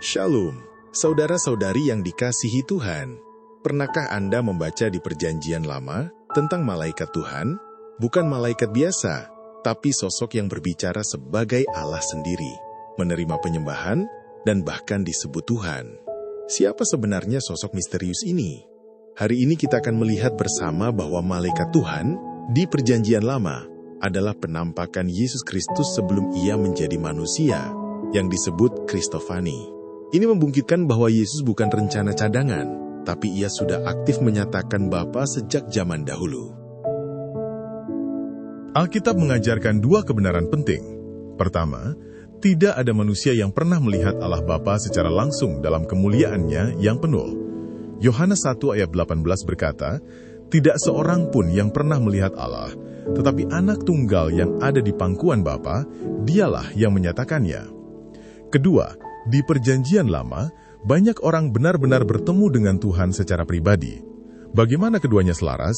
Shalom, saudara-saudari yang dikasihi Tuhan. Pernahkah Anda membaca di Perjanjian Lama tentang malaikat Tuhan? Bukan malaikat biasa, tapi sosok yang berbicara sebagai Allah sendiri, menerima penyembahan, dan bahkan disebut Tuhan. Siapa sebenarnya sosok misterius ini? Hari ini kita akan melihat bersama bahwa malaikat Tuhan di Perjanjian Lama adalah penampakan Yesus Kristus sebelum ia menjadi manusia, yang disebut Kristofani. Ini membuktikan bahwa Yesus bukan rencana cadangan, tapi ia sudah aktif menyatakan Bapa sejak zaman dahulu. Alkitab mengajarkan dua kebenaran penting. Pertama, tidak ada manusia yang pernah melihat Allah Bapa secara langsung dalam kemuliaannya yang penuh. Yohanes 1 ayat 18 berkata, "Tidak seorang pun yang pernah melihat Allah, tetapi anak tunggal yang ada di pangkuan Bapa, dialah yang menyatakannya." Kedua, di Perjanjian Lama, banyak orang benar-benar bertemu dengan Tuhan secara pribadi. Bagaimana keduanya selaras?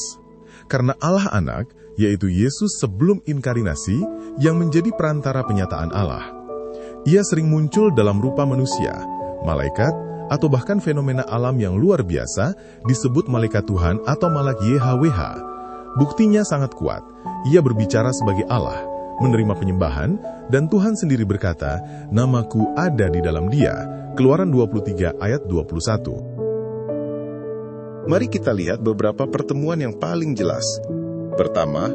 Karena Allah Anak, yaitu Yesus sebelum inkarnasi, yang menjadi perantara penyataan Allah. Ia sering muncul dalam rupa manusia, malaikat, atau bahkan fenomena alam yang luar biasa disebut malaikat Tuhan atau malak YHWH. Buktinya sangat kuat, ia berbicara sebagai Allah, menerima penyembahan, dan Tuhan sendiri berkata, "Namaku ada di dalam dia." Keluaran 23 ayat 21. Mari kita lihat beberapa pertemuan yang paling jelas. Pertama,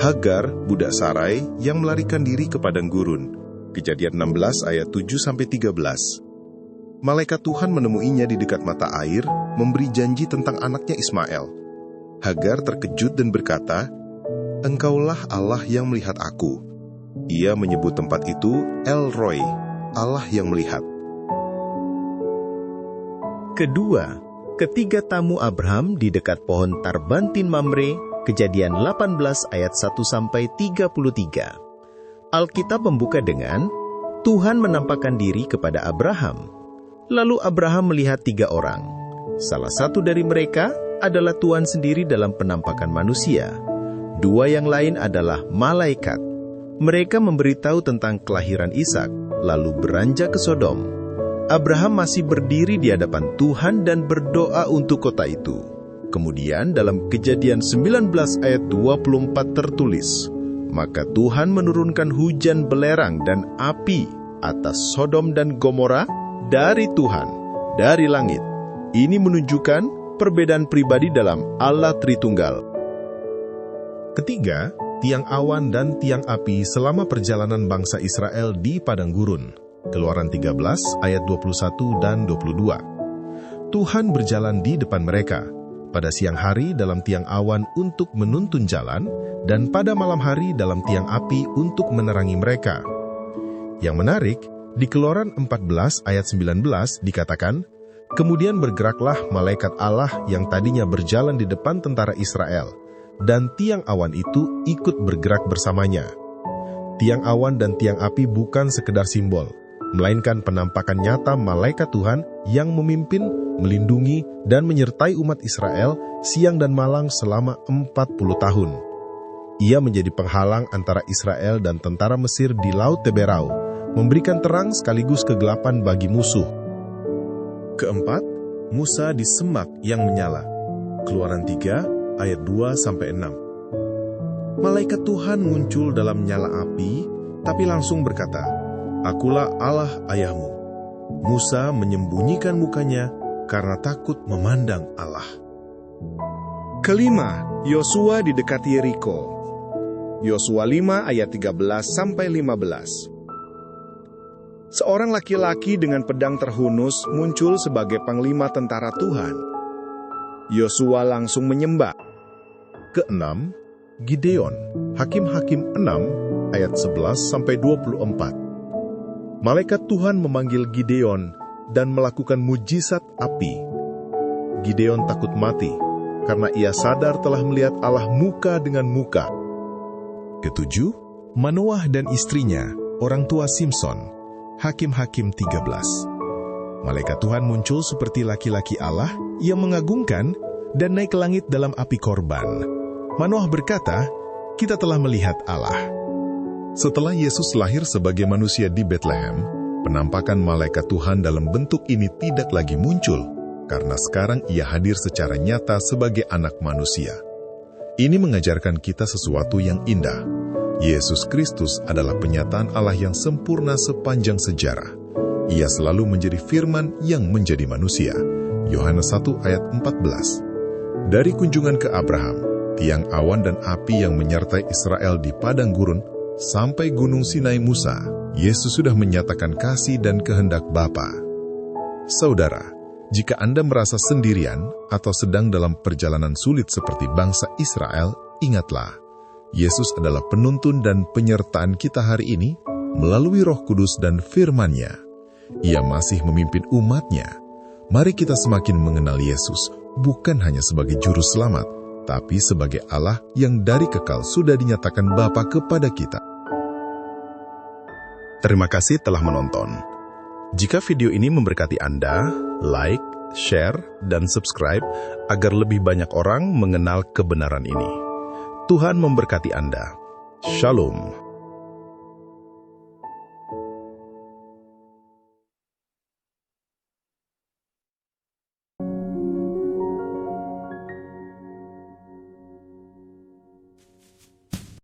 Hagar, budak Sarai, yang melarikan diri ke padang gurun. Kejadian 16 ayat 7-13. Malaikat Tuhan menemuinya di dekat mata air, memberi janji tentang anaknya Ismail. Hagar terkejut dan berkata, "Engkaulah Allah yang melihat aku." Ia menyebut tempat itu El Roi, Allah yang melihat. Kedua, ketiga tamu Abraham di dekat pohon Tarbantin Mamre, Kejadian 18 ayat 1-33. Alkitab membuka dengan, Tuhan menampakkan diri kepada Abraham. Lalu Abraham melihat 3 orang. Salah satu dari mereka adalah Tuhan sendiri dalam penampakan manusia. 2 yang lain adalah malaikat. Mereka memberitahu tentang kelahiran Ishak, lalu beranjak ke Sodom. Abraham masih berdiri di hadapan Tuhan dan berdoa untuk kota itu. Kemudian dalam Kejadian 19 ayat 24 tertulis, "Maka Tuhan menurunkan hujan belerang dan api atas Sodom dan Gomora dari Tuhan, dari langit." Ini menunjukkan perbedaan pribadi dalam Allah Tritunggal. Ketiga, tiang awan dan tiang api selama perjalanan bangsa Israel di padang gurun. Keluaran 13 ayat 21 dan 22. Tuhan berjalan di depan mereka, pada siang hari dalam tiang awan untuk menuntun jalan, dan pada malam hari dalam tiang api untuk menerangi mereka. Yang menarik, di Keluaran 14 ayat 19 dikatakan, "Kemudian bergeraklah malaikat Allah yang tadinya berjalan di depan tentara Israel, dan tiang awan itu ikut bergerak bersamanya." Tiang awan dan tiang api bukan sekedar simbol, melainkan penampakan nyata malaikat Tuhan yang memimpin, melindungi, dan menyertai umat Israel siang dan malam selama 40 tahun. Ia menjadi penghalang antara Israel dan tentara Mesir di Laut Teberau, memberikan terang sekaligus kegelapan bagi musuh. Keempat, Musa di semak yang menyala. Keluaran 3 ayat 2-6. Malaikat Tuhan muncul dalam nyala api, tapi langsung berkata, "Akulah Allah ayahmu." Musa menyembunyikan mukanya karena takut memandang Allah. Kelima, Yosua di dekat Yeriko. Yosua 5 ayat 13-15. Seorang laki-laki dengan pedang terhunus muncul sebagai panglima tentara Tuhan. Yosua langsung menyembah. Keenam, Gideon, Hakim-Hakim 6 ayat 11-24. Malaikat Tuhan memanggil Gideon dan melakukan mujizat api. Gideon takut mati, karena ia sadar telah melihat Allah muka dengan muka. Ketujuh, Manoah dan istrinya, orang tua Simson, Hakim-Hakim 13. Malaikat Tuhan muncul seperti laki-laki Allah yang mengagungkan dan naik ke langit dalam api korban. Manoah berkata, "Kita telah melihat Allah." Setelah Yesus lahir sebagai manusia di Betlehem, Penampakan malaikat Tuhan dalam bentuk ini tidak lagi muncul, karena sekarang ia hadir secara nyata sebagai anak manusia. Ini mengajarkan kita sesuatu yang indah. Yesus Kristus adalah penyataan Allah yang sempurna sepanjang sejarah. Ia selalu menjadi firman yang menjadi manusia. Yohanes 1 ayat 14. Dari kunjungan ke Abraham, tiang awan dan api yang menyertai Israel di padang gurun, sampai gunung Sinai Musa, Yesus sudah menyatakan kasih dan kehendak Bapa. Saudara, jika Anda merasa sendirian atau sedang dalam perjalanan sulit seperti bangsa Israel, ingatlah, Yesus adalah penuntun dan penyertaan kita hari ini melalui Roh Kudus dan firman-Nya. Ia masih memimpin umat-Nya. Mari kita semakin mengenal Yesus, bukan hanya sebagai juru selamat, tapi sebagai Allah yang dari kekal sudah dinyatakan Bapa kepada kita. Terima kasih telah menonton. Jika video ini memberkati Anda, like, share, dan subscribe agar lebih banyak orang mengenal kebenaran ini. Tuhan memberkati Anda. Shalom.